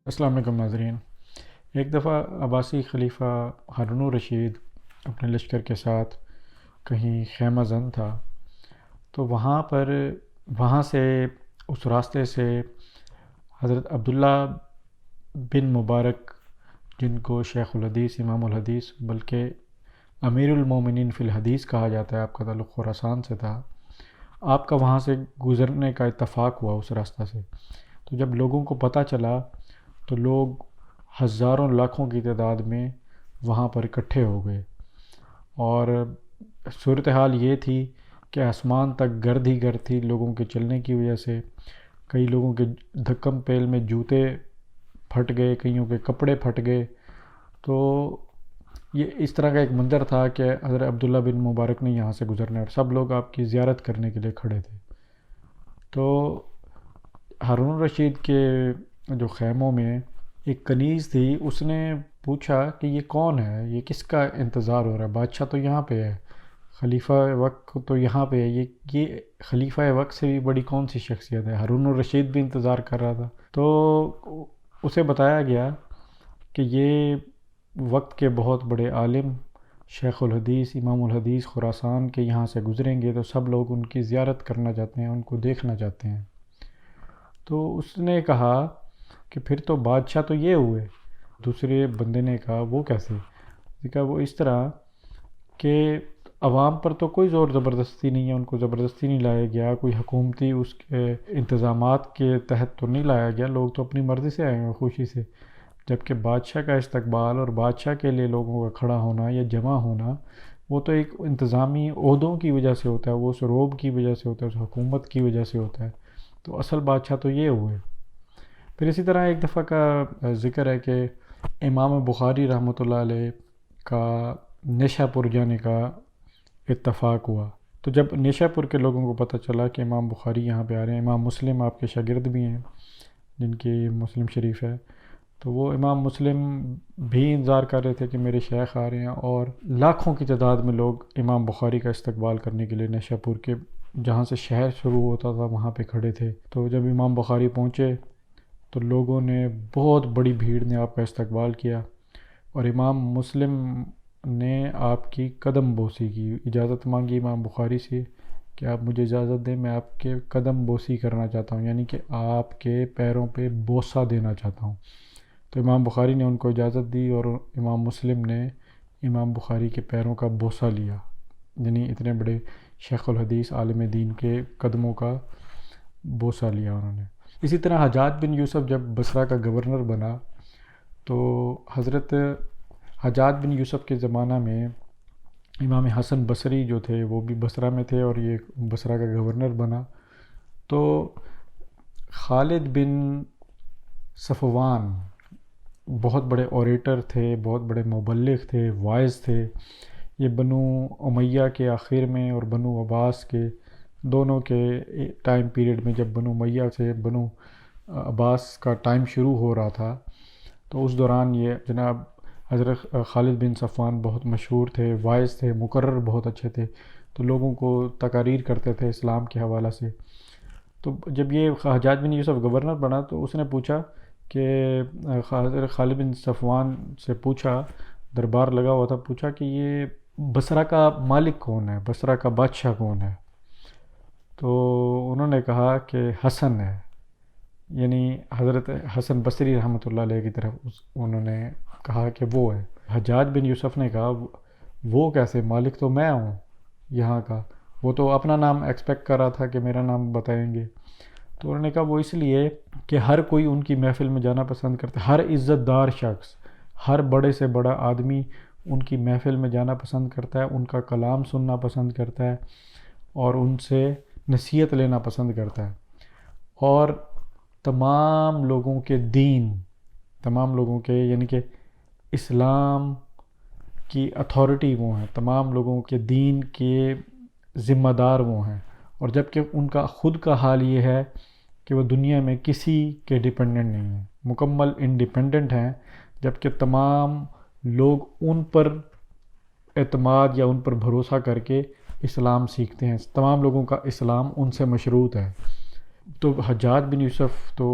السلام علیکم ناظرین۔ ایک دفعہ عباسی خلیفہ ہارون الرشید اپنے لشکر کے ساتھ کہیں خیمہ زن تھا، تو وہاں سے اس راستے سے حضرت عبداللہ بن مبارک، جن کو شیخ الحدیث، امام الحدیث، بلکہ امیر المومنین فی الحدیث کہا جاتا ہے، آپ کا تعلق خراسان سے تھا، آپ کا وہاں سے گزرنے کا اتفاق ہوا اس راستہ سے۔ تو جب لوگوں کو پتہ چلا تو لوگ ہزاروں لاکھوں کی تعداد میں وہاں پر اکٹھے ہو گئے، اور صورتحال یہ تھی کہ آسمان تک گرد ہی گرد تھی لوگوں کے چلنے کی وجہ سے۔ کئی لوگوں کے دھکم پیل میں جوتے پھٹ گئے، کئیوں کے کپڑے پھٹ گئے۔ تو یہ اس طرح کا ایک منظر تھا کہ حضرت عبداللہ بن مبارک نے یہاں سے گزرنا ہے اور سب لوگ آپ کی زیارت کرنے کے لیے کھڑے تھے۔ تو ہارون الرشید کے جو خیموں میں ایک کنیز تھی، اس نے پوچھا کہ یہ کون ہے، یہ کس کا انتظار ہو رہا ہے؟ بادشاہ تو یہاں پہ ہے، خلیفہ وقت تو یہاں پہ ہے، یہ خلیفہ وقت سے بھی بڑی کون سی شخصیت ہے؟ ہارون الرشید بھی انتظار کر رہا تھا۔ تو اسے بتایا گیا کہ یہ وقت کے بہت بڑے عالم شیخ الحدیث، امام الحدیث خراسان کے یہاں سے گزریں گے، تو سب لوگ ان کی زیارت کرنا چاہتے ہیں، ان کو دیکھنا چاہتے ہیں۔ تو اس نے کہا کہ پھر تو بادشاہ تو یہ ہوئے۔ دوسرے بندے نے کہا وہ کیسے؟ اس نے کہا وہ اس طرح کہ عوام پر تو کوئی زور زبردستی نہیں ہے، ان کو زبردستی نہیں لایا گیا، کوئی حکومتی اس کے انتظامات کے تحت تو نہیں لایا گیا، لوگ تو اپنی مرضی سے آئے ہیں خوشی سے، جبکہ بادشاہ کا استقبال اور بادشاہ کے لیے لوگوں کا کھڑا ہونا یا جمع ہونا، وہ تو ایک انتظامی عہدوں کی وجہ سے ہوتا ہے، وہ اس روب کی وجہ سے ہوتا ہے، اس حکومت کی وجہ سے ہوتا ہے۔ تو اصل بادشاہ تو یہ ہوئے۔ پھر اسی طرح ایک دفعہ کا ذکر ہے کہ امام بخاری رحمۃ اللہ علیہ کا نیشا پور جانے کا اتفاق ہوا۔ تو جب نیشا پور کے لوگوں کو پتہ چلا کہ امام بخاری یہاں پہ آ رہے ہیں، امام مسلم آپ کے شاگرد بھی ہیں جن کی مسلم شریف ہے، تو وہ امام مسلم بھی انتظار کر رہے تھے کہ میرے شیخ آ رہے ہیں، اور لاکھوں کی تعداد میں لوگ امام بخاری کا استقبال کرنے کے لیے نیشا پور کے جہاں سے شہر شروع ہوتا تھا وہاں پہ کھڑے تھے۔ تو جب امام بخاری پہنچے تو لوگوں نے، بہت بڑی بھیڑ نے آپ کا استقبال کیا، اور امام مسلم نے آپ کی قدم بوسی کی، اجازت مانگی امام بخاری سے کہ آپ مجھے اجازت دیں، میں آپ کے قدم بوسی کرنا چاہتا ہوں، یعنی کہ آپ کے پیروں پہ بوسہ دینا چاہتا ہوں۔ تو امام بخاری نے ان کو اجازت دی، اور امام مسلم نے امام بخاری کے پیروں کا بوسہ لیا، یعنی اتنے بڑے شیخ الحدیث عالم دین کے قدموں کا بوسہ لیا انہوں نے۔ اسی طرح حجاج بن یوسف جب بصرہ کا گورنر بنا، تو حضرت حجاج بن یوسف کے زمانہ میں امام حسن بصری جو تھے وہ بھی بصرہ میں تھے، اور یہ بصرہ کا گورنر بنا۔ تو خالد بن صفوان بہت بڑے اوریٹر تھے، بہت بڑے مبلغ تھے، وائز تھے۔ یہ بنو امیہ کے آخر میں اور بنو عباس کے دونوں کے ٹائم پیریڈ میں، جب بنو امیہ سے بنو عباس کا ٹائم شروع ہو رہا تھا، تو اس دوران یہ جناب حضرت خالد بن صفوان بہت مشہور تھے، وائز تھے، مقرر بہت اچھے تھے، تو لوگوں کو تقاریر کرتے تھے اسلام کے حوالہ سے۔ تو جب یہ حجاج بن یوسف گورنر بنا تو اس نے پوچھا کہ حضرت خالد بن صفوان سے پوچھا، دربار لگا ہوا تھا، پوچھا کہ یہ بصرہ کا مالک کون ہے، بصرہ کا بادشاہ کون ہے؟ تو انہوں نے کہا کہ حسن ہے، یعنی حضرت حسن بصری رحمۃ اللہ علیہ کی طرف انہوں نے کہا کہ وہ ہے۔ حجاج بن یوسف نے کہا وہ کیسے، مالک تو میں ہوں یہاں کا، وہ تو اپنا نام ایکسپیکٹ کر رہا تھا کہ میرا نام بتائیں گے۔ تو انہوں نے کہا وہ اس لیے کہ ہر کوئی ان کی محفل میں جانا پسند کرتا ہے، ہر عزت دار شخص، ہر بڑے سے بڑا آدمی ان کی محفل میں جانا پسند کرتا ہے، ان کا کلام سننا پسند کرتا ہے، اور ان سے نصیحت لینا پسند کرتا ہے۔ اور تمام لوگوں کے دین، تمام لوگوں کے یعنی کہ اسلام کی اتھارٹی وہ ہیں، تمام لوگوں کے دین کے ذمہ دار وہ ہیں، اور جبکہ ان کا خود کا حال یہ ہے کہ وہ دنیا میں کسی کے ڈیپینڈنٹ نہیں ہیں، مکمل انڈیپینڈنٹ ہیں، جبکہ تمام لوگ ان پر اعتماد یا ان پر بھروسہ کر کے اسلام سیکھتے ہیں، تمام لوگوں کا اسلام ان سے مشروط ہے۔ تو حجاج بن یوسف تو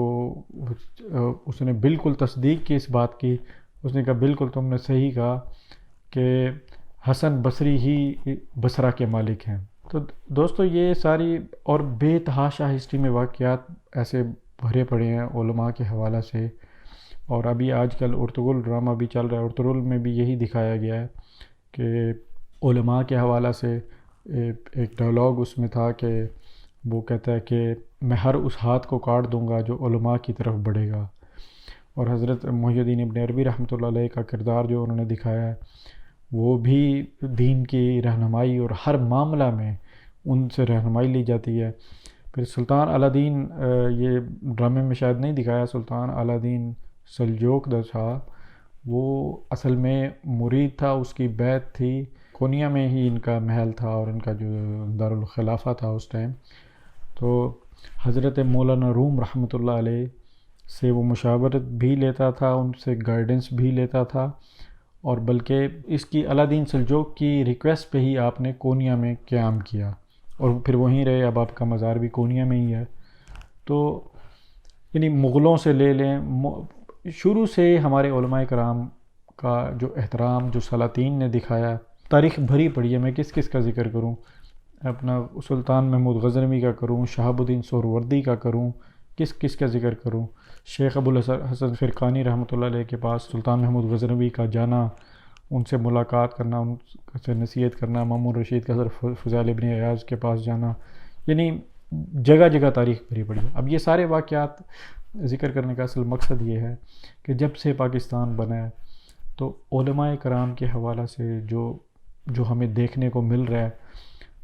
اس نے بالکل تصدیق کی اس بات کی، اس نے کہا بالکل تم نے صحیح کہا کہ حسن بصری ہی بصرہ کے مالک ہیں۔ تو دوستو یہ ساری اور بے تحاشا ہسٹری میں واقعات ایسے بھرے پڑے ہیں علماء کے حوالہ سے، اور ابھی آج کل ارطغرل ڈرامہ بھی چل رہا ہے، ارطغرل میں بھی یہی دکھایا گیا ہے کہ علماء کے حوالہ سے ایک ڈائلاگ اس میں تھا کہ وہ کہتا ہے کہ میں ہر اس ہاتھ کو کاٹ دوں گا جو علماء کی طرف بڑھے گا، اور حضرت محی الدین ابن عربی رحمۃ اللہ علیہ کا کردار جو انہوں نے دکھایا ہے وہ بھی دین کی رہنمائی، اور ہر معاملہ میں ان سے رہنمائی لی جاتی ہے۔ پھر سلطان الادین، یہ ڈرامے میں شاید نہیں دکھایا، سلطان الادین سلجوق تھا، وہ اصل میں مرید تھا، اس کی بیعت تھی، کونیا میں ہی ان کا محل تھا اور ان کا جو دارالخلافہ تھا اس ٹائم۔ تو حضرت مولانا روم رحمۃ اللہ علیہ سے وہ مشاورت بھی لیتا تھا، ان سے گائیڈنس بھی لیتا تھا، اور بلکہ اس کی الادین سلجوق کی ریکویسٹ پہ ہی آپ نے کونیا میں قیام کیا، اور پھر وہیں رہے، اب آپ کا مزار بھی کونیا میں ہی ہے۔ تو یعنی مغلوں سے لے لیں، شروع سے ہمارے علماء کرام کا جو احترام جو سلاطین نے دکھایا، تاریخ بھری پڑی ہے، میں کس کس کا ذکر کروں، اپنا سلطان محمود غزنوی کا کروں، شہاب الدین سہروردی کا کروں، کس کس کا ذکر کروں، شیخ ابو الحسن فرقانی رحمۃ اللہ علیہ کے پاس سلطان محمود غزنوی کا جانا، ان سے ملاقات کرنا، ان سے نصیحت کرنا، مامون رشید کا حضرت فضیل ابن عیاض کے پاس جانا، یعنی جگہ جگہ تاریخ بھری پڑی ہے۔ اب یہ سارے واقعات ذکر کرنے کا اصل مقصد یہ ہے کہ جب سے پاکستان بنا ہے تو علماء کرام کے حوالہ سے جو ہمیں دیکھنے کو مل رہا ہے،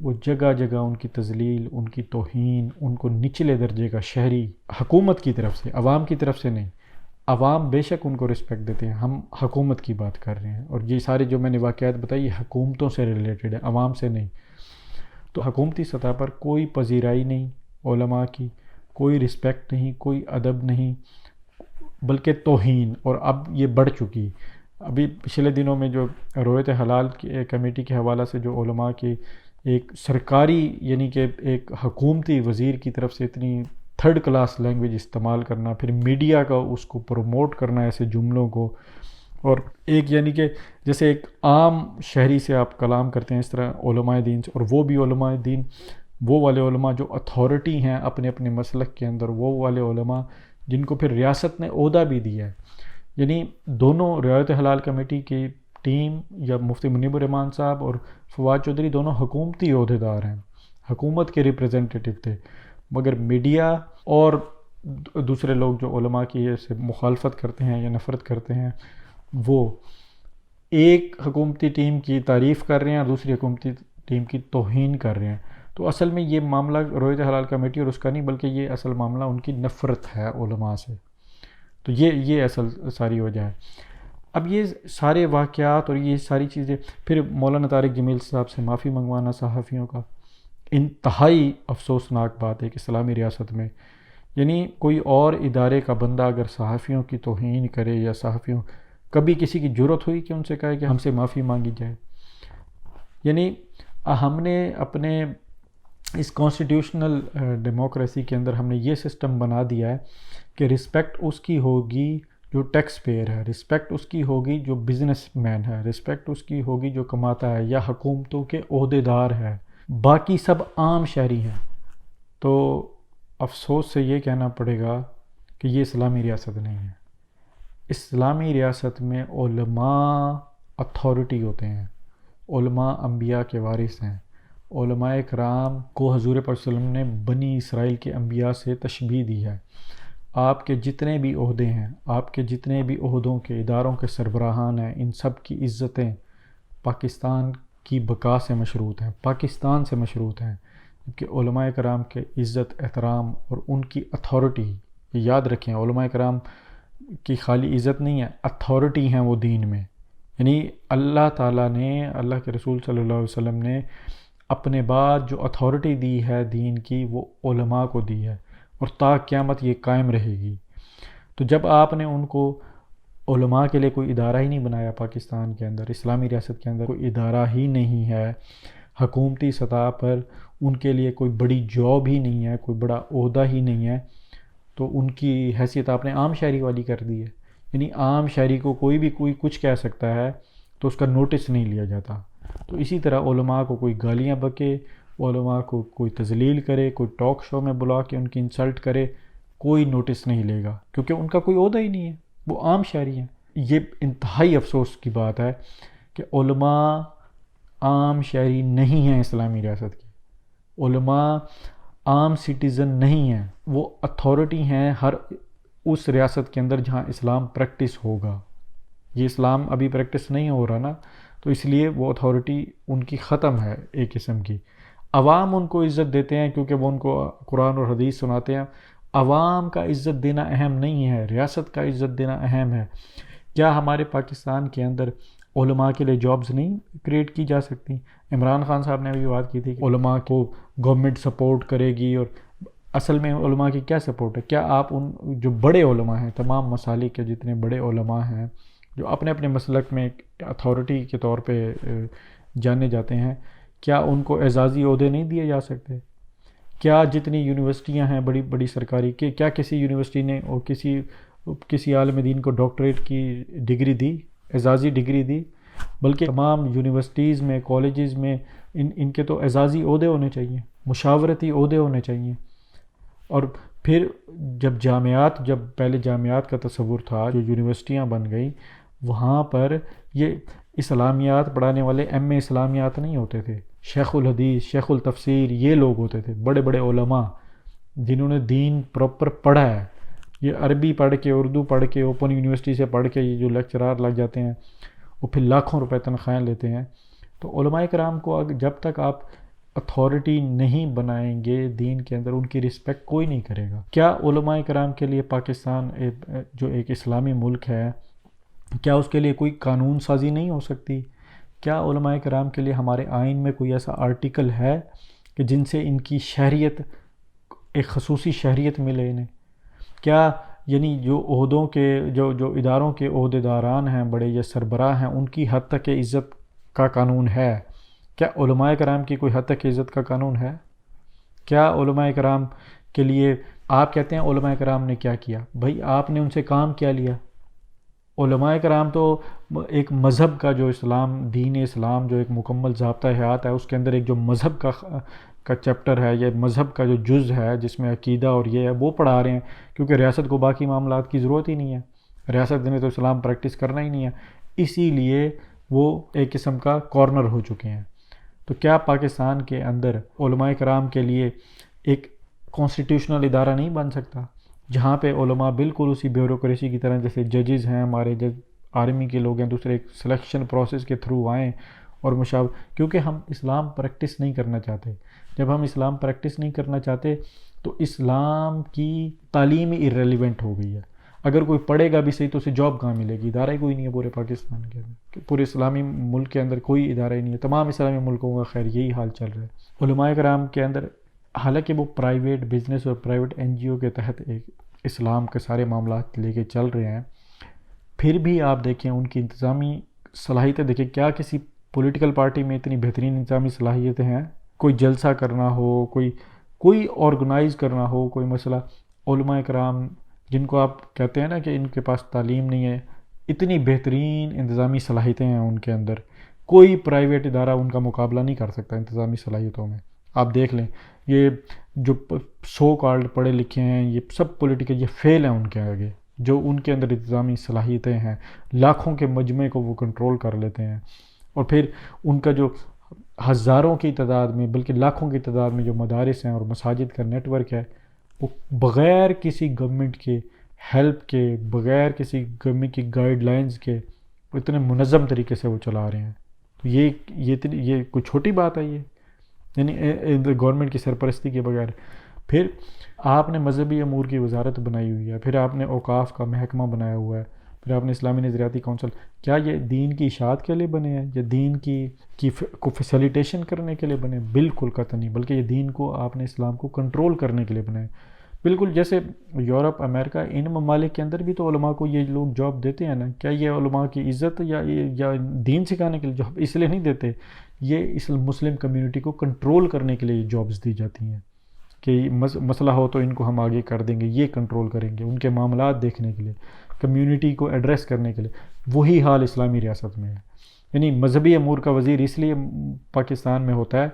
وہ جگہ جگہ ان کی تذلیل، ان کی توہین، ان کو نچلے درجے کا شہری حکومت کی طرف سے، عوام کی طرف سے نہیں، عوام بے شک ان کو رسپیکٹ دیتے ہیں، ہم حکومت کی بات کر رہے ہیں، اور یہ سارے جو میں نے واقعات بتائی یہ حکومتوں سے ریلیٹڈ ہے، عوام سے نہیں۔ تو حکومتی سطح پر کوئی پذیرائی نہیں علماء کی، کوئی رسپیکٹ نہیں، کوئی ادب نہیں، بلکہ توہین، اور اب یہ بڑھ چکی۔ ابھی پچھلے دنوں میں جو رویت حلال کی کمیٹی کے حوالہ سے جو علماء کی ایک سرکاری، یعنی کہ ایک حکومتی وزیر کی طرف سے اتنی تھرڈ کلاس لینگویج استعمال کرنا، پھر میڈیا کا اس کو پروموٹ کرنا ایسے جملوں کو، اور ایک یعنی کہ جیسے ایک عام شہری سے آپ کلام کرتے ہیں اس طرح علماء دین سے، اور وہ بھی علماء دین، وہ والے علماء جو اتھارٹی ہیں اپنے اپنے مسلک کے اندر، وہ والے علماء جن کو پھر ریاست نے عہدہ بھی دیا ہے، یعنی دونوں روایت حلال کمیٹی کی ٹیم یا مفتی منیب الرحمان صاحب اور فواد چودھری دونوں حکومتی عہدیدار ہیں، حکومت کے ریپریزنٹیٹیو تھے، مگر میڈیا اور دوسرے لوگ جو علماء کی سے مخالفت کرتے ہیں یا نفرت کرتے ہیں، وہ ایک حکومتی ٹیم کی تعریف کر رہے ہیں اور دوسری حکومتی ٹیم کی توہین کر رہے ہیں۔ تو اصل میں یہ معاملہ رویت حلال کمیٹی اور اس کا نہیں، بلکہ یہ اصل معاملہ ان کی نفرت ہے علماء سے۔ تو یہ اصل ساری وجہ ہے۔ اب یہ سارے واقعات اور یہ ساری چیزیں، پھر مولانا طارق جمیل صاحب سے معافی منگوانا صحافیوں کا، انتہائی افسوسناک بات ہے کہ اسلامی ریاست میں، یعنی کوئی اور ادارے کا بندہ اگر صحافیوں کی توہین کرے، یا صحافیوں، کبھی کسی کی جرت ہوئی کہ ان سے کہے کہ ہم سے معافی مانگی جائے؟ یعنی ہم نے اپنے اس کانسٹیٹیوشنل ڈیموکریسی کے اندر ہم نے یہ سسٹم بنا دیا ہے کہ رسپیکٹ اس کی ہوگی جو ٹیکس پیئر ہے، رسپیکٹ اس کی ہوگی جو بزنس مین ہے، رسپیکٹ اس کی ہوگی جو کماتا ہے یا حکومتوں کے عہدیدار ہے، باقی سب عام شہری ہیں۔ تو افسوس سے یہ کہنا پڑے گا کہ یہ اسلامی ریاست نہیں ہے۔ اسلامی ریاست میں علماء اتھارٹی ہوتے ہیں، علماء انبیاء کے وارث ہیں، علماء کرام کو حضور پاک صلی اللہ علیہ وسلم نے بنی اسرائیل کے انبیاء سے تشبیہ دی ہے۔ آپ کے جتنے بھی عہدے ہیں، آپ کے جتنے بھی عہدوں کے اداروں کے سربراہان ہیں، ان سب کی عزتیں پاکستان کی بقا سے مشروط ہیں، پاکستان سے مشروط ہیں، کہ علماء کرام کے عزت احترام اور ان کی اتھارٹی، یاد رکھیں علماء کرام کی خالی عزت نہیں ہے، اتھارٹی ہیں وہ دین میں، یعنی اللہ تعالیٰ نے، اللہ کے رسول صلی اللہ علیہ وسلم نے اپنے بعد جو اتھارٹی دی ہے دین کی، وہ علماء کو دی ہے، اور تا قیامت یہ قائم رہے گی۔ تو جب آپ نے ان کو علماء کے لیے کوئی ادارہ ہی نہیں بنایا، پاکستان کے اندر اسلامی ریاست کے اندر کوئی ادارہ ہی نہیں ہے، حکومتی سطح پر ان کے لیے کوئی بڑی جاب ہی نہیں ہے، کوئی بڑا عہدہ ہی نہیں ہے، تو ان کی حیثیت آپ نے عام شہری والی کر دی ہے. یعنی عام شہری کو کوئی بھی کوئی کچھ کہہ سکتا ہے تو اس کا نوٹس نہیں لیا جاتا. تو اسی طرح علماء کو کوئی گالیاں بکے، علماء کو کوئی تذلیل کرے، کوئی ٹاک شو میں بلا کے ان کی انسلٹ کرے، کوئی نوٹس نہیں لے گا، کیونکہ ان کا کوئی عہدہ ہی نہیں ہے، وہ عام شہری ہیں. یہ انتہائی افسوس کی بات ہے کہ علماء عام شہری نہیں ہیں اسلامی ریاست کے. علماء عام سٹیزن نہیں ہیں، وہ اتھارٹی ہیں ہر اس ریاست کے اندر جہاں اسلام پریکٹس ہوگا. یہ اسلام ابھی پریکٹس نہیں ہو رہا نا، تو اس لیے وہ اتھارٹی ان کی ختم ہے ایک قسم کی. عوام ان کو عزت دیتے ہیں کیونکہ وہ ان کو قرآن اور حدیث سناتے ہیں. عوام کا عزت دینا اہم نہیں ہے، ریاست کا عزت دینا اہم ہے. کیا ہمارے پاکستان کے اندر علماء کے لیے جابز نہیں کریٹ کی جا سکتی؟ عمران خان صاحب نے ابھی بات کی تھی کہ علماء کو گورنمنٹ سپورٹ کرے گی، اور اصل میں علماء کی کیا سپورٹ ہے؟ کیا آپ ان جو بڑے علماء ہیں، تمام مسالک کے جتنے بڑے علماء ہیں جو اپنے اپنے مسلک میں اتھارٹی کے طور پہ جانے جاتے ہیں، کیا ان کو اعزازی عہدے نہیں دیے جا سکتے؟ کیا جتنی یونیورسٹیاں ہیں بڑی بڑی سرکاری کے، کیا کسی یونیورسٹی نے اور کسی عالم دین کو ڈاکٹریٹ کی ڈگری دی، اعزازی ڈگری دی؟ بلکہ تمام یونیورسٹیز میں، کالجز میں ان کے تو اعزازی عہدے ہونے چاہیے، مشاورتی عہدے ہونے چاہیے. اور پھر جب پہلے جامعات کا تصور تھا، جو یونیورسٹیاں بن گئیں، وہاں پر یہ اسلامیات پڑھانے والے ایم اے اسلامیات نہیں ہوتے تھے، شیخ الحدیث، شیخ التفسیر، یہ لوگ ہوتے تھے، بڑے بڑے علماء جنہوں نے دین پراپر پڑھا ہے. یہ عربی پڑھ کے، اردو پڑھ کے، اوپن یونیورسٹی سے پڑھ کے یہ جو لیکچرار لگ جاتے ہیں، وہ پھر لاکھوں روپے تنخواہیں لیتے ہیں. تو علماء کرام کو جب تک آپ اتھارٹی نہیں بنائیں گے دین کے اندر، ان کی رسپیکٹ کوئی نہیں کرے گا. کیا علماء کرام کے لیے پاکستان جو ایک اسلامی ملک ہے، کیا اس کے لیے کوئی قانون سازی نہیں ہو سکتی؟ کیا علماء کرام کے لیے ہمارے آئین میں کوئی ایسا آرٹیکل ہے کہ جن سے ان کی شہریت، ایک خصوصی شہریت ملے انہیں؟ کیا یعنی جو عہدوں کے جو اداروں کے عہدے داران ہیں، بڑے یا سربراہ ہیں، ان کی حد تک عزت کا قانون ہے؟ کیا علماء کرام کی کوئی حد تک عزت کا قانون ہے؟ کیا علماء کرام کے لیے آپ کہتے ہیں علماء کرام نے کیا کیا؟ بھائی آپ نے ان سے کام کیا لیا؟ علماء کرام تو ایک مذہب کا جو دین اسلام جو ایک مکمل ضابطہ حیات ہے، اس کے اندر ایک جو مذہب کا چیپٹر ہے، یا مذہب کا جو جز ہے جس میں عقیدہ اور یہ ہے، وہ پڑھا رہے ہیں. کیونکہ ریاست کو باقی معاملات کی ضرورت ہی نہیں ہے، ریاست نے تو اسلام پریکٹس کرنا ہی نہیں ہے، اسی لیے وہ ایک قسم کا کارنر ہو چکے ہیں. تو کیا پاکستان کے اندر علماء کرام کے لیے ایک کانسٹیٹیوشنل ادارہ نہیں بن سکتا جہاں پہ علماء بالکل اسی بیوروکریسی کی طرح، جیسے ججز ہیں ہمارے، جج آرمی کے لوگ ہیں، دوسرے سلیکشن پروسیس کے تھرو آئیں اور کیونکہ ہم اسلام پریکٹس نہیں کرنا چاہتے. جب ہم اسلام پریکٹس نہیں کرنا چاہتے تو اسلام کی تعلیم ہی irrelevant ہو گئی ہے. اگر کوئی پڑھے گا بھی صحیح تو اسے جاب کہاں ملے گی؟ ادارہ ہی کوئی نہیں ہے پورے پاکستان کے اندر، پورے اسلامی ملک کے اندر کوئی ادارہ ہی نہیں ہے. تمام اسلامی ملکوں کا خیر یہی حال چل رہا ہے. علماء کرام کے اندر حالانکہ وہ پرائیویٹ بزنس اور پرائیویٹ این جی او کے تحت ایک اسلام کے سارے معاملات لے کے چل رہے ہیں، پھر بھی آپ دیکھیں ان کی انتظامی صلاحیتیں دیکھیں. کیا کسی پولیٹیکل پارٹی میں اتنی بہترین انتظامی صلاحیتیں ہیں؟ کوئی جلسہ کرنا ہو، کوئی آرگنائز کرنا ہو کوئی مسئلہ، علماء کرام جن کو آپ کہتے ہیں نا کہ ان کے پاس تعلیم نہیں ہے، اتنی بہترین انتظامی صلاحیتیں ہیں ان کے اندر. کوئی پرائیویٹ ادارہ ان کا مقابلہ نہیں کر سکتا انتظامی صلاحیتوں میں. آپ دیکھ لیں، یہ جو سو کالڈ پڑھے لکھے ہیں، یہ سب پولیٹیکل، یہ فیل ہیں ان کے آگے. جو ان کے اندر انتظامی صلاحیتیں ہیں، لاکھوں کے مجمع کو وہ کنٹرول کر لیتے ہیں. اور پھر ان کا جو ہزاروں کی تعداد میں بلکہ لاکھوں کی تعداد میں جو مدارس ہیں اور مساجد کا نیٹ ورک ہے، وہ بغیر کسی گورنمنٹ کے ہیلپ کے، بغیر کسی گورنمنٹ کی گائیڈ لائنز کے، وہ اتنے منظم طریقے سے وہ چلا رہے ہیں. تو یہ کوئی چھوٹی بات ہے؟ یہ یعنی گورنمنٹ کی سرپرستی کے بغیر. پھر آپ نے مذہبی امور کی وزارت بنائی ہوئی ہے، پھر آپ نے اوقاف کا محکمہ بنایا ہوا ہے، پھر آپ نے اسلامی نظریاتی کونسل. کیا یہ دین کی اشاعت کے لیے بنے ہیں یا دین کو فیسیلیٹیشن کرنے کے لیے بنے؟ بالکل قطعی نہیں، بلکہ یہ دین کو، آپ نے اسلام کو کنٹرول کرنے کے لیے بنے ہیں. بالکل جیسے یورپ، امریکہ، ان ممالک کے اندر بھی تو علماء کو یہ لوگ جاب دیتے ہیں نا. کیا یہ علماء کی عزت یا دین سکھانے کے لیے جاب اس لیے نہیں دیتے یہ اس مسلم کمیونٹی کو کنٹرول کرنے کے لیے جابز دی جاتی ہیں کہ مسئلہ ہو تو ان کو ہم آگے کر دیں گے، یہ کنٹرول کریں گے، ان کے معاملات دیکھنے کے لیے، کمیونٹی کو ایڈریس کرنے کے لیے۔ وہی حال اسلامی ریاست میں ہے، یعنی مذہبی امور کا وزیر اس لیے پاکستان میں ہوتا ہے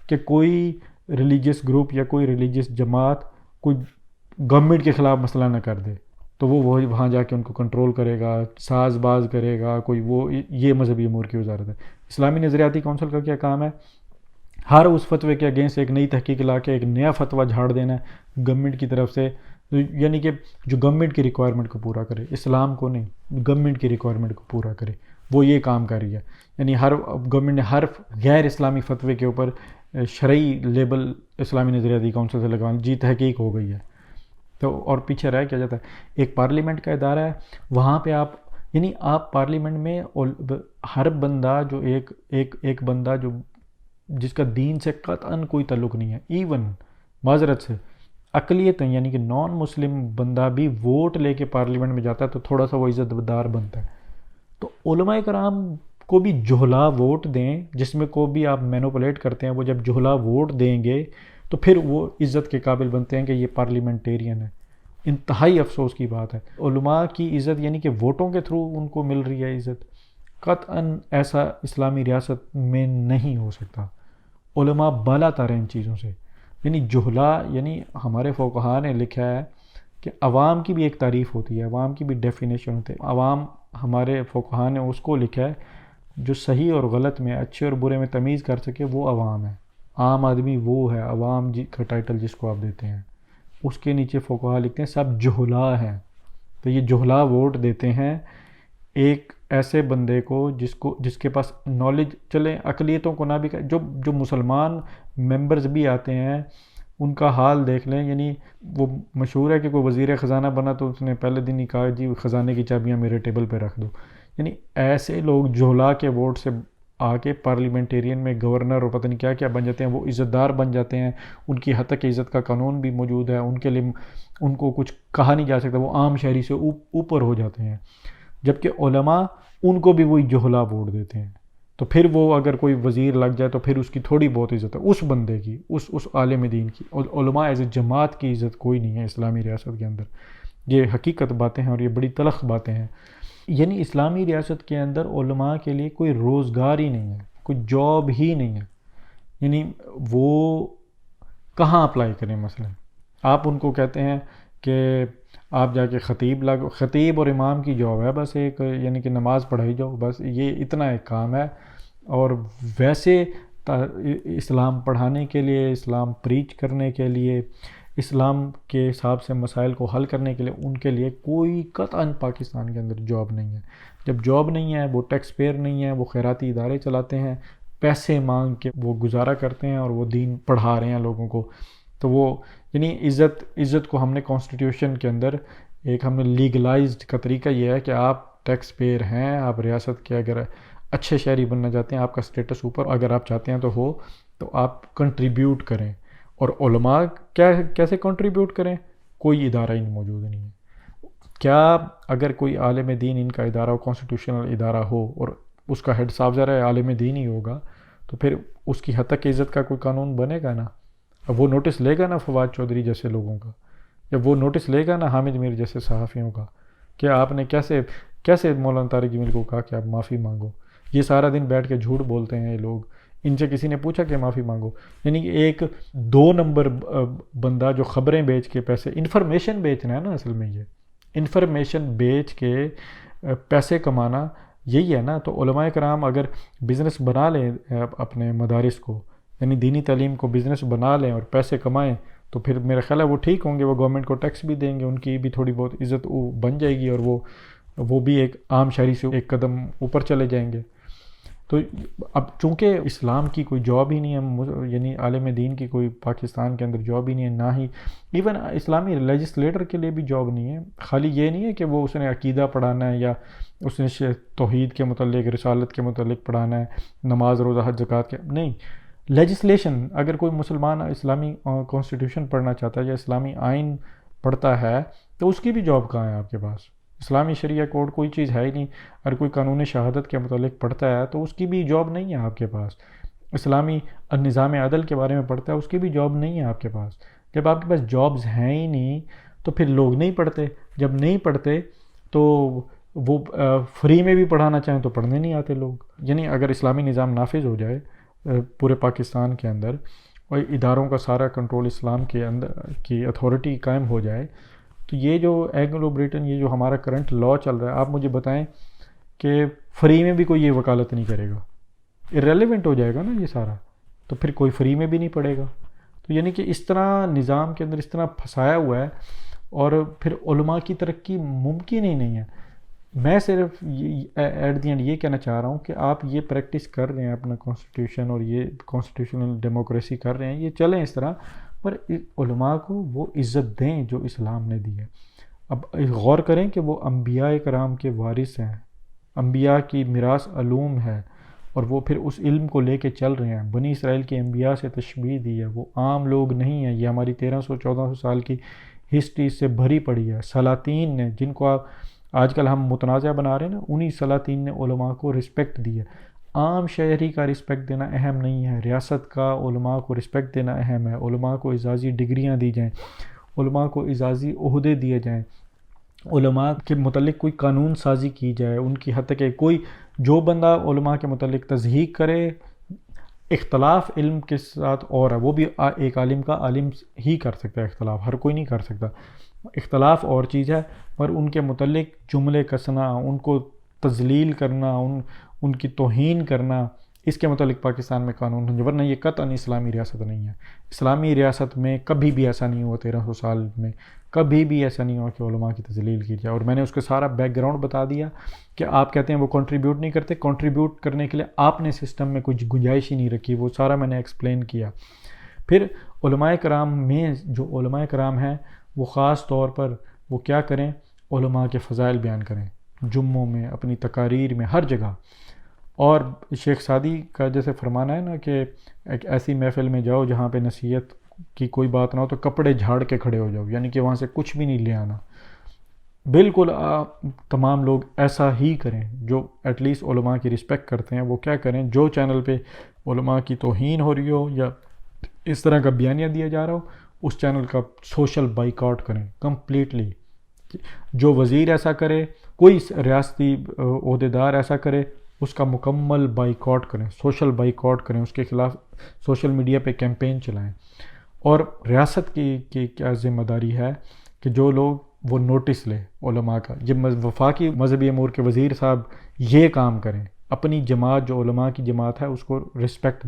کہ کوئی ریلیجیس گروپ یا کوئی ریلیجیس جماعت کوئی گورنمنٹ کے خلاف مسئلہ نہ کر دے تو وہ وہاں جا کے ان کو کنٹرول کرے گا، ساز باز کرے گا کوئی، وہ یہ مذہبی امور کی وزارت ہے۔ اسلامی نظریاتی کونسل کا کیا کام ہے؟ ہر اس فتوے کے اگینسٹ ایک نئی تحقیق لا کے ایک نیا فتویٰ جھاڑ دینا ہے گورنمنٹ کی طرف سے، یعنی کہ جو گورنمنٹ کی ریکوائرمنٹ کو پورا کرے، اسلام کو نہیں، گورنمنٹ کی ریکوائرمنٹ کو پورا کرے، وہ یہ کام کر رہی ہے۔ یعنی گورنمنٹ نے ہر غیر اسلامی فتوے کے اوپر شرعی لیبل اسلامی نظریاتی کونسل سے لگوانا، جی تحقیق ہو گئی ہے تو، اور پیچھے رہ کیا جاتا ہے۔ ایک پارلیمنٹ کا ادارہ ہے، وہاں پہ آپ پارلیمنٹ میں ہر بندہ جو ایک بندہ جو جس کا دین سے قطعاً کوئی تعلق نہیں ہے، ایون معذرت سے اقلیتیں یعنی کہ نان مسلم بندہ بھی ووٹ لے کے پارلیمنٹ میں جاتا ہے تو تھوڑا سا وہ عزت دار بنتا ہے۔ تو علماء کرام کو بھی جہلا ووٹ دیں، جس میں کو بھی آپ مینوپولیٹ کرتے ہیں، وہ جب جہلا ووٹ دیں گے تو پھر وہ عزت کے قابل بنتے ہیں کہ یہ پارلیمنٹیرین ہے۔ انتہائی افسوس کی بات ہے، علماء کی عزت یعنی کہ ووٹوں کے تھرو ان کو مل رہی ہے عزت، قطعاً ایسا اسلامی ریاست میں نہیں ہو سکتا۔ علماء بالا تر ہیں ان چیزوں سے، یعنی جہلا، یعنی ہمارے فقہاء نے لکھا ہے کہ عوام کی بھی ایک تعریف ہوتی ہے، عوام کی بھی ڈیفینیشن ہوتی ہے۔ عوام، ہمارے فقہاء نے اس کو لکھا ہے جو صحیح اور غلط میں، اچھے اور برے میں تمیز کر سکے، وہ عوام ہے۔ عام آدمی وہ ہے، عوام جی کا ٹائٹل جس کو آپ دیتے ہیں، اس کے نیچے فقہاء لکھتے ہیں سب جہلا ہیں۔ تو یہ جہلا ووٹ دیتے ہیں ایک ایسے بندے کو جس کے پاس نالج، چلیں اقلیتوں کو نہ بھی، جو مسلمان ممبرز بھی آتے ہیں ان کا حال دیکھ لیں، یعنی وہ مشہور ہے کہ کوئی وزیر خزانہ بنا تو اس نے پہلے دن ہی کہا جی خزانے کی چابیاں میرے ٹیبل پہ رکھ دو۔ یعنی ایسے لوگ جہلا کے ووٹ سے آ کے پارلیمنٹیرین میں گورنر اور پتہ نہیں کیا کیا بن جاتے ہیں، وہ عزت دار بن جاتے ہیں، ان کی حد تک عزت کا قانون بھی موجود ہے، ان کے لیے ان کو کچھ کہا نہیں جا سکتا، وہ عام شہری سے اوپر ہو جاتے ہیں۔ جبکہ علماء ان کو بھی وہی جہلا ووٹ دیتے ہیں، تو پھر وہ اگر کوئی وزیر لگ جائے تو پھر اس کی تھوڑی بہت عزت ہے، اس بندے کی، اس عالم دین کی۔ علماء ایز اے جماعت کی عزت کوئی نہیں ہے اسلامی ریاست کے اندر۔ یہ حقیقت باتیں ہیں اور یہ بڑی تلخ باتیں ہیں۔ یعنی اسلامی ریاست کے اندر علماء کے لیے کوئی روزگار ہی نہیں ہے، کوئی جاب ہی نہیں ہے، یعنی وہ کہاں اپلائی کریں؟ مثلا آپ ان کو کہتے ہیں کہ آپ جا کے خطیب اور امام کی جاب ہے بس ایک، یعنی کہ نماز پڑھائی جاؤ، بس یہ اتنا ایک کام ہے۔ اور ویسے اسلام پڑھانے کے لیے، اسلام پریچ کرنے کے لیے، اسلام کے حساب سے مسائل کو حل کرنے کے لیے ان کے لیے کوئی قطعاً پاکستان کے اندر جاب نہیں ہے۔ جب جاب نہیں ہے، وہ ٹیکس پیئر نہیں ہے، وہ خیراتی ادارے چلاتے ہیں، پیسے مانگ کے وہ گزارا کرتے ہیں اور وہ دین پڑھا رہے ہیں لوگوں کو۔ تو وہ یعنی عزت کو ہم نے کانسٹیٹیوشن کے اندر ایک ہم نے لیگلائزڈ کا طریقہ یہ ہے کہ آپ ٹیکس پیئر ہیں، آپ ریاست کے اگر اچھے شہری بننا چاہتے ہیں، آپ کا سٹیٹس اوپر اگر آپ چاہتے ہیں تو ہو، تو آپ کنٹریبیوٹ کریں۔ اور علماء کیسے کنٹریبیوٹ کریں؟ کوئی ادارہ ہی موجود نہیں ہے۔ کیا اگر کوئی عالم دین ان کا ادارہ ہو، کانسٹیٹیوشنل ادارہ ہو، اور اس کا ہیڈ صاحب ذرا عالم دین ہی ہوگا، تو پھر اس کی حد تک عزت کا کوئی قانون بنے گا نا؟ اب وہ نوٹس لے گا نا فواد چودھری جیسے لوگوں کا، یا وہ نوٹس لے گا نا حامد میر جیسے صحافیوں کا کہ آپ نے کیسے مولانا طارق جمیل کو کہا کہ آپ معافی مانگو؟ یہ سارا دن بیٹھ کے جھوٹ بولتے ہیں یہ لوگ، ان سے کسی نے پوچھا کہ معافی مانگو؟ یعنی کہ ایک 2 نمبر بندہ جو خبریں بیچ کے پیسے، انفارمیشن بیچنا ہے نا، اصل میں یہ انفارمیشن بیچ کے پیسے کمانا یہی ہے نا۔ تو علماء کرام اگر بزنس بنا لیں اپنے مدارس کو، یعنی دینی تعلیم کو بزنس بنا لیں اور پیسے کمائیں، تو پھر میرا خیال ہے وہ ٹھیک ہوں گے، وہ گورنمنٹ کو ٹیکس بھی دیں گے، ان کی بھی تھوڑی بہت عزت بن جائے گی، اور وہ بھی ایک عام شہری سے ایک قدم اوپر چلے جائیں گے۔ تو اب چونکہ اسلام کی کوئی جاب ہی نہیں ہے، یعنی عالم دین کی کوئی پاکستان کے اندر جاب ہی نہیں ہے، نہ ہی ایون اسلامی لیجسلیٹر کے لیے بھی جاب نہیں ہے۔ خالی یہ نہیں ہے کہ وہ اس نے عقیدہ پڑھانا ہے، یا اس نے توحید کے متعلق، رسالت کے متعلق پڑھانا ہے، نماز روزہ حج زکوٰۃ کے نہیں۔ لیجسلیشن، اگر کوئی مسلمان اسلامی کانسٹیٹیوشن پڑھنا چاہتا ہے یا اسلامی آئین پڑھتا ہے تو اس کی بھی جاب کہاں ہے آپ کے پاس؟ اسلامی شریعہ کوڈ کوئی چیز ہے ہی نہیں۔ اگر کوئی قانون شہادت کے متعلق پڑھتا ہے تو اس کی بھی جاب نہیں ہے آپ کے پاس۔ اسلامی نظام عدل کے بارے میں پڑھتا ہے، اس کی بھی جاب نہیں ہے آپ کے پاس۔ جب آپ کے پاس جابز ہیں ہی نہیں تو پھر لوگ نہیں پڑھتے، جب نہیں پڑھتے تو وہ فری میں بھی پڑھانا چاہیں تو پڑھنے نہیں آتے لوگ۔ یعنی اگر اسلامی نظام نافذ ہو جائے پورے پاکستان کے اندر اور اداروں کا سارا کنٹرول اسلام کے اندر کی اتھارٹی قائم ہو جائے، تو یہ جو اینگلو برٹن، یہ جو ہمارا کرنٹ لا چل رہا ہے، آپ مجھے بتائیں کہ فری میں بھی کوئی یہ وکالت نہیں کرے گا، irrelevant ہو جائے گا نا یہ سارا، تو پھر کوئی فری میں بھی نہیں پڑے گا۔ تو یعنی کہ اس طرح نظام کے اندر اس طرح پھنسایا ہوا ہے، اور پھر علماء کی ترقی ممکن ہی نہیں ہے۔ میں صرف ایٹ دی اینڈ یہ کہنا چاہ رہا ہوں کہ آپ یہ پریکٹس کر رہے ہیں اپنا کانسٹیٹیوشن اور یہ کانسٹیٹیوشنل ڈیموکریسی کر رہے ہیں، یہ چلیں اس طرح، پر علماء کو وہ عزت دیں جو اسلام نے دی ہے۔ اب غور کریں کہ وہ انبیاء کرام کے وارث ہیں، انبیاء کی میراث علوم ہے، اور وہ پھر اس علم کو لے کے چل رہے ہیں۔ بنی اسرائیل کے انبیاء سے تشبیہ دی ہے، وہ عام لوگ نہیں ہیں، یہ ہماری 1300-1400 سال کی ہسٹری سے بھری پڑی ہے۔ سلاطین نے، جن کو آج کل ہم متنازع بنا رہے ہیں نا، انہی سلاطین نے علماء کو رسپیکٹ دی ہے۔ عام شہری کا رسپیکٹ دینا اہم نہیں ہے، ریاست کا علماء کو رسپیکٹ دینا اہم ہے، علماء کو اعزازی ڈگریاں دی جائیں، علماء کو اعزازی عہدے دیے جائیں، علماء کے متعلق کوئی قانون سازی کی جائے، ان کی حد تک کوئی جو بندہ علماء کے متعلق تضحیق کرے، اختلاف علم کے ساتھ، اور ہے وہ بھی ایک عالم کا عالم ہی کر سکتا ہے اختلاف، ہر کوئی نہیں کر سکتا، اختلاف اور چیز ہے، پر ان کے متعلق جملے کسنا، ان کو تذلیل کرنا، ان کی توہین کرنا، اس کے متعلق پاکستان میں قانون ہے، ورنہ یہ قطعاً اسلامی ریاست نہیں ہے۔ اسلامی ریاست میں کبھی بھی ایسا نہیں ہوا، 1300 سال میں کبھی بھی ایسا نہیں ہوا کہ علماء کی تذلیل کی جائے۔ اور میں نے اس کا سارا بیک گراؤنڈ بتا دیا کہ آپ کہتے ہیں وہ کنٹریبیوٹ نہیں کرتے، کنٹریبیوٹ کرنے کے لیے آپ نے سسٹم میں کچھ گنجائش ہی نہیں رکھی، وہ سارا میں نے ایکسپلین کیا۔ پھر علماء کرام میں جو علماء کرام ہیں وہ خاص طور پر وہ کیا کریں، علماء کے فضائل بیان کریں، جمعوں میں، اپنی تقاریر میں، ہر جگہ۔ اور شیخ سعدی کا جیسے فرمانا ہے نا کہ ایک ایسی محفل میں جاؤ جہاں پہ نصیحت کی کوئی بات نہ ہو تو کپڑے جھاڑ کے کھڑے ہو جاؤ، یعنی کہ وہاں سے کچھ بھی نہیں لے آنا۔ بالکل تمام لوگ ایسا ہی کریں، جو ایٹ لیسٹ علماء کی رسپیکٹ کرتے ہیں وہ کیا کریں، جو چینل پہ علماء کی توہین ہو رہی ہو یا اس طرح کا بیانیہ دیا جا رہا ہو، اس چینل کا سوشل بائیکاٹ کریں کمپلیٹلی۔ جو وزیر ایسا کرے، کوئی ریاستی عہدیدار ایسا کرے، اس کا مکمل بائیکاٹ کریں، سوشل بائیکاٹ کریں، اس کے خلاف سوشل میڈیا پہ کیمپین چلائیں۔ اور ریاست کی کیا ذمہ داری ہے کہ جو لوگ وہ نوٹس لے علماء کا، جب وفاقی مذہبی امور کے وزیر صاحب یہ کام کریں، اپنی جماعت جو علماء کی جماعت ہے اس کو رسپیکٹ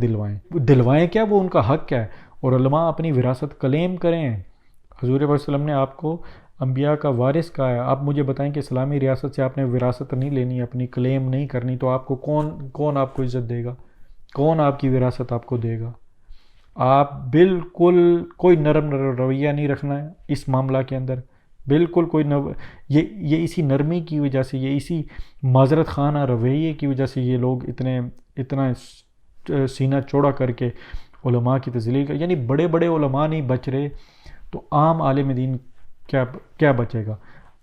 دلوائیں کیا، وہ ان کا حق ہے، اور علماء اپنی وراثت کلیم کریں۔ حضور صلی اللہ علیہ وسلم نے آپ کو انبیاء کا وارث کہا ہے۔ آپ مجھے بتائیں کہ اسلامی ریاست سے آپ نے وراثت نہیں لینی، اپنی کلیم نہیں کرنی، تو آپ کو کون آپ کو عزت دے گا، کون آپ کی وراثت آپ کو دے گا؟ آپ بالکل کوئی نرم رویہ نہیں رکھنا ہے اس معاملہ کے اندر، بالکل کوئی یہ اسی نرمی کی وجہ سے، یہ اسی معذرت خانہ رویے کی وجہ سے یہ لوگ اتنا سینہ چوڑا کر کے علماء کی تذلیل یعنی بڑے بڑے علماء نہیں بچ رہے، تو عام عالم دین کیا بچے گا؟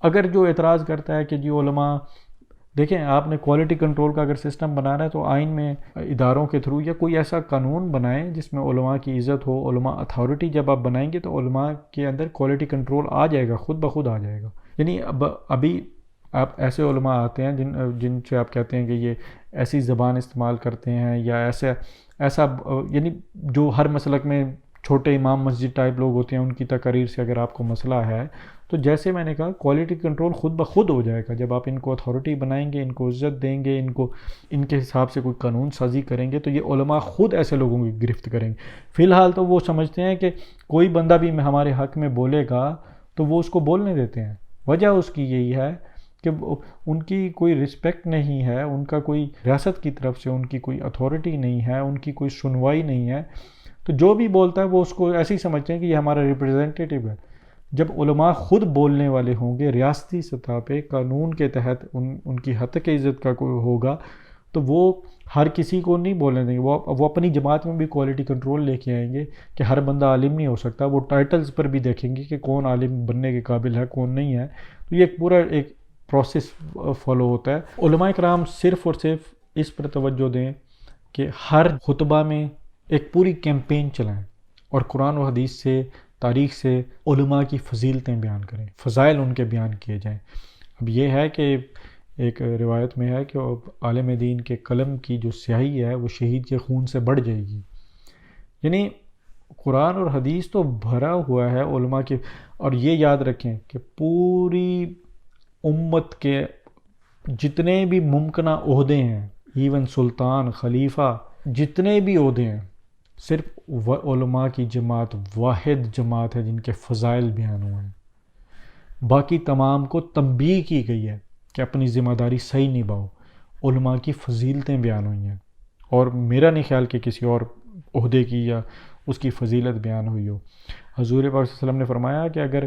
اگر جو اعتراض کرتا ہے کہ جی علماء، دیکھیں آپ نے کوالٹی کنٹرول کا اگر سسٹم بنانا ہے تو آئین میں اداروں کے تھرو یا کوئی ایسا قانون بنائیں جس میں علماء کی عزت ہو، علماء اتھارٹی جب آپ بنائیں گے تو علماء کے اندر کوالٹی کنٹرول آ جائے گا، خود بخود آ جائے گا۔ یعنی ابھی آپ ایسے علماء آتے ہیں جن سے آپ کہتے ہیں کہ یہ ایسی زبان استعمال کرتے ہیں یا ایسا یعنی جو ہر مسلک میں چھوٹے امام مسجد ٹائپ لوگ ہوتے ہیں، ان کی تقاریر سے اگر آپ کو مسئلہ ہے تو جیسے میں نے کہا کوالٹی کنٹرول خود بخود ہو جائے گا۔ جب آپ ان کو اتھارٹی بنائیں گے، ان کو عزت دیں گے، ان کے حساب سے کوئی قانون سازی کریں گے، تو یہ علماء خود ایسے لوگوں کی گرفت کریں گے۔ فی الحال تو وہ سمجھتے ہیں کہ کوئی بندہ بھی ہمارے حق میں بولے گا تو وہ اس کو بولنے دیتے ہیں۔ وجہ اس کی یہی ہے کہ ان کی کوئی رسپیکٹ نہیں ہے، ان کا کوئی ریاست کی طرف سے ان کی کوئی اتھارٹی نہیں ہے، ان کی کوئی سنوائی نہیں ہے، تو جو بھی بولتا ہے وہ اس کو ایسے ہی سمجھتے ہیں کہ یہ ہمارا ریپرزینٹیٹیو ہے۔ جب علماء خود بولنے والے ہوں گے ریاستی سطح پہ، قانون کے تحت ان کی حد کی عزت کا کوئی ہوگا، تو وہ ہر کسی کو نہیں بولنے دیں گے۔ وہ اپنی جماعت میں بھی کوالٹی کنٹرول لے کے آئیں گے کہ ہر بندہ عالم نہیں ہو سکتا، وہ ٹائٹلز پر بھی دیکھیں گے کہ کون عالم بننے کے قابل ہے، کون نہیں ہے۔ تو یہ پورا ایک پروسیس فالو ہوتا ہے۔ علماء کرام صرف اور صرف اس پر توجہ دیں کہ ہر خطبہ میں ایک پوری کیمپین چلائیں اور قرآن و حدیث سے، تاریخ سے علماء کی فضیلتیں بیان کریں، فضائل ان کے بیان کیے جائیں۔ اب یہ ہے کہ ایک روایت میں ہے کہ عالم دین کے قلم کی جو سیاہی ہے وہ شہید کے خون سے بڑھ جائے گی۔ یعنی قرآن اور حدیث تو بھرا ہوا ہے علماء کے، اور یہ یاد رکھیں کہ پوری امت کے جتنے بھی ممکنہ عہدے ہیں، ایون سلطان، خلیفہ، جتنے بھی عہدے ہیں، صرف علماء کی جماعت واحد جماعت ہے جن کے فضائل بیان ہوئے ہیں۔ باقی تمام کو تنبیہ کی گئی ہے کہ اپنی ذمہ داری صحیح نبھاؤ، علماء کی فضیلتیں بیان ہوئی ہیں، اور میرا نہیں خیال کہ کسی اور عہدے کی یا اس کی فضیلت بیان ہوئی ہو۔ حضور پاک صلی اللہ علیہ وسلم نے فرمایا کہ اگر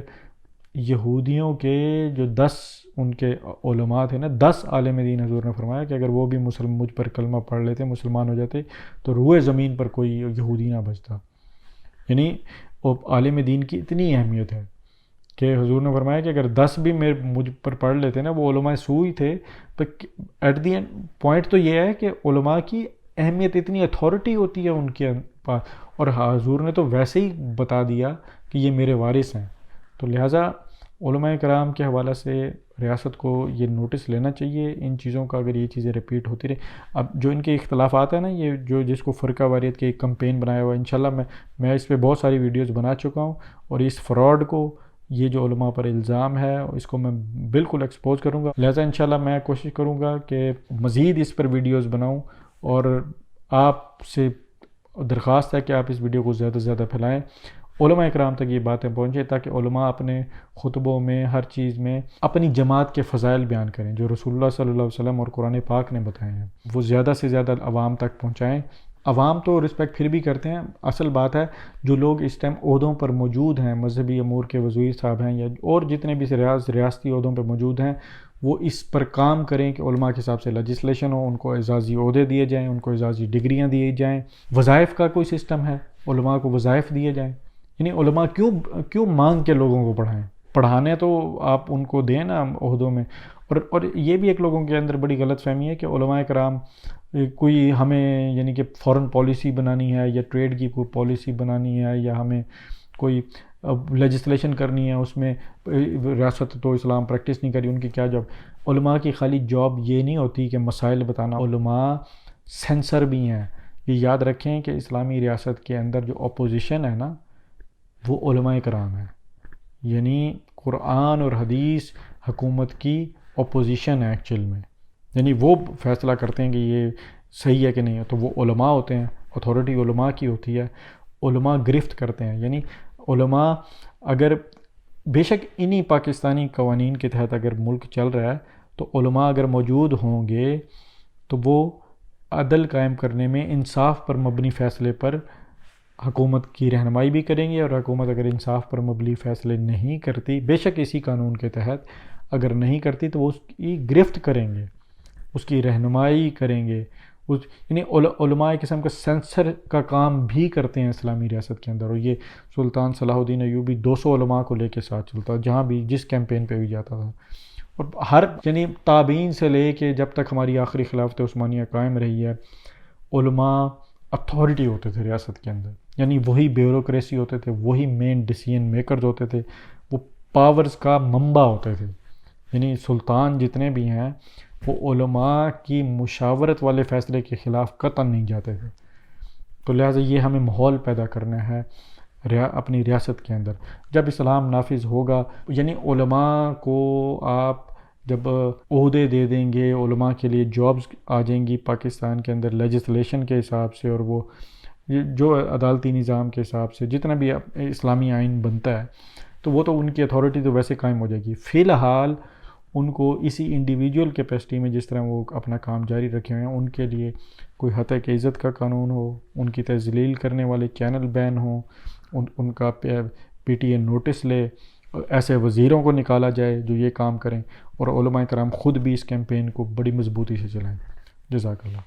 یہودیوں کے جو 10 ان کے علماء تھے نا، 10 عالم دین، حضور نے فرمایا کہ اگر وہ بھی مجھ پر کلمہ پڑھ لیتے، مسلمان ہو جاتے، تو روئے زمین پر کوئی یہودی نہ بچتا۔ یعنی عالم دین کی اتنی اہمیت ہے کہ حضور نے فرمایا کہ اگر 10 بھی مجھ پر پڑھ لیتے نا، وہ علماء سو ہی تھے، تو ایٹ دی اینڈ پوائنٹ تو یہ ہے کہ علماء کی اہمیت اتنی اتھارٹی ہوتی ہے ان کے پاس، اور حضور نے تو ویسے ہی بتا دیا کہ یہ میرے وارث ہیں۔ تو لہٰذا علماء کرام کے حوالے سے ریاست کو یہ نوٹس لینا چاہیے ان چیزوں کا، اگر یہ چیزیں ریپیٹ ہوتی رہے۔ اب جو ان کے اختلافات ہیں نا، یہ جو جس کو فرقہ واریت کے ایک کمپین بنایا ہوا ہے، انشاءاللہ میں اس پہ بہت ساری ویڈیوز بنا چکا ہوں، اور اس فراڈ کو، یہ جو علماء پر الزام ہے، اس کو میں بالکل ایکسپوز کروں گا۔ لہٰذا انشاءاللہ میں کوشش کروں گا کہ مزید اس پر ویڈیوز بناؤں، اور آپ سے درخواست ہے کہ آپ اس ویڈیو کو زیادہ سے زیادہ پھیلائیں، علماء اکرام تک یہ باتیں پہنچیں، تاکہ علماء اپنے خطبوں میں، ہر چیز میں اپنی جماعت کے فضائل بیان کریں جو رسول اللہ صلی اللہ علیہ وسلم اور قرآن پاک نے بتائے ہیں، وہ زیادہ سے زیادہ عوام تک پہنچائیں۔ عوام تو رسپیکٹ پھر بھی کرتے ہیں، اصل بات ہے جو لوگ اس ٹائم عہدوں پر موجود ہیں، مذہبی امور کے وزیر صاحب ہیں، یا اور جتنے بھی ریاستی عہدوں پہ موجود ہیں، وہ اس پر کام کریں کہ علماء کے حساب سے لیجسلیشن ہو، ان کو اعزازی عہدے دیے جائیں، ان کو اعزازی ڈگریاں دی جائیں، وظائف کا کوئی سسٹم ہے، علماء کو وظائف دیے جائیں۔ یعنی علماء کیوں مانگ کے لوگوں کو پڑھائیں؟ پڑھانے تو آپ ان کو دیں نا عہدوں میں۔ اور یہ بھی ایک لوگوں کے اندر بڑی غلط فہمی ہے کہ علماء کرام کوئی ہمیں، یعنی کہ فورن پالیسی بنانی ہے، یا ٹریڈ کی کوئی پالیسی بنانی ہے، یا ہمیں کوئی لیجسلیشن کرنی ہے، اس میں ریاست تو اسلام پریکٹس نہیں کری، ان کی کیا جاب؟ علماء کی خالی جاب یہ نہیں ہوتی کہ مسائل بتانا، علماء سینسر بھی ہیں۔ یہ یاد رکھیں کہ اسلامی ریاست کے اندر جو اپوزیشن ہے نا، وہ علماء کرام ہیں، یعنی قرآن اور حدیث حکومت کی اپوزیشن ہے ایکچوئل میں، یعنی وہ فیصلہ کرتے ہیں کہ یہ صحیح ہے کہ نہیں ہے، تو وہ علماء ہوتے ہیں، اتھارٹی علماء کی ہوتی ہے، علماء گرفت کرتے ہیں۔ یعنی علماء اگر بے شک انہی پاکستانی قوانین کے تحت اگر ملک چل رہا ہے، تو علماء اگر موجود ہوں گے تو وہ عدل قائم کرنے میں، انصاف پر مبنی فیصلے پر حکومت کی رہنمائی بھی کریں گے، اور حکومت اگر انصاف پر مبنی فیصلے نہیں کرتی، بے شک اسی قانون کے تحت اگر نہیں کرتی، تو وہ اس کی گرفت کریں گے، اس کی رہنمائی کریں گے۔ یعنی علماء قسم کا سینسر کا کام بھی کرتے ہیں اسلامی ریاست کے اندر، اور یہ سلطان صلاح الدین ایوبی 200 علماء کو لے کے ساتھ چلتا، جہاں بھی جس کیمپین پہ بھی جاتا تھا، اور ہر یعنی تابعین سے لے کے جب تک ہماری آخری خلافت عثمانیہ قائم رہی ہے، علماء اتھارٹی ہوتے تھے ریاست کے اندر، یعنی وہی بیوروکریسی ہوتے تھے، وہی مین ڈیسیژن میکرز ہوتے تھے، وہ پاورز کا منبع ہوتے تھے۔ یعنی سلطان جتنے بھی ہیں وہ علماء کی مشاورت والے فیصلے کے خلاف قطعاً نہیں جاتے تھے۔ تو لہٰذا یہ ہمیں ماحول پیدا کرنا ہے اپنی ریاست کے اندر، جب اسلام نافذ ہوگا، یعنی علماء کو آپ جب عہدے دے دیں گے، علماء کے لیے جابز آ جائیں گی پاکستان کے اندر لیجسلیشن کے حساب سے، اور وہ جو عدالتی نظام کے حساب سے جتنا بھی اسلامی آئین بنتا ہے، تو وہ تو ان کی اتھارٹی تو ویسے قائم ہو جائے گی۔ فی الحال ان کو اسی انڈیویجول کیپیسٹی میں جس طرح وہ اپنا کام جاری رکھے ہوئے ہیں، ان کے لیے کوئی ہتک عزت کا قانون ہو، ان کی تذلیل کرنے والے چینل بین ہوں، ان کا پی ٹی اے نوٹس لے، ایسے وزیروں کو نکالا جائے جو یہ کام کریں، اور علماء کرام خود بھی اس کیمپین کو بڑی مضبوطی سے چلائیں۔ جزاک اللہ۔